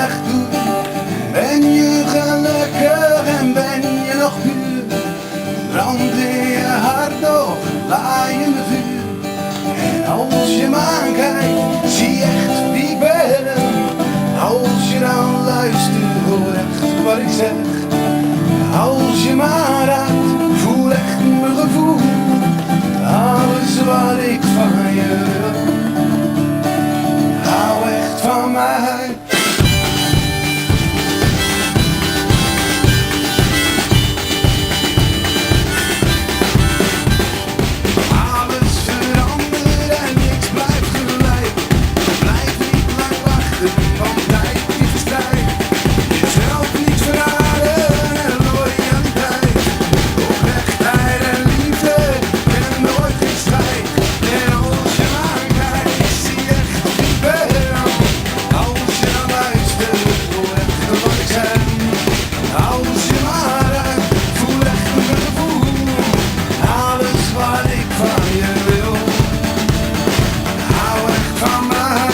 echt doet. Ben je gelukkig en ben je nog puur? Brand in je hart nog laaiende vuur. En als je me aankijkt, zie je echt wie ik ben. Als je dan luistert, hoor echt wat ik zeg. Als je me raakt, voel echt mijn gevoel. Alles wat ik van je wil. Hou echt van mij. Alles verandert en niks blijft gelijk. Blijf niet lang wachten, want tijd is verstrijd. Jezelf niet verraden en loyaliteit. Oprechtheid en liefde kennen nooit geen strijd. En als je me aankijkt, zie je echt wie ik ben. Als je dan luistert, hoor echt wat ik zeg. Als je me raakt, voel echt mijn gevoel. Alles wat ik van je wil. Hou echt van mij.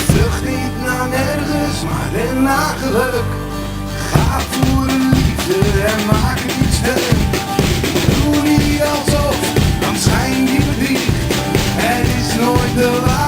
Vlucht niet naar nergens, maar ren naar geluk. Ga voor de liefde en maak het niet stuk. Doe niet alsof, dan schijn je bedriegt. Het is nooit te laat.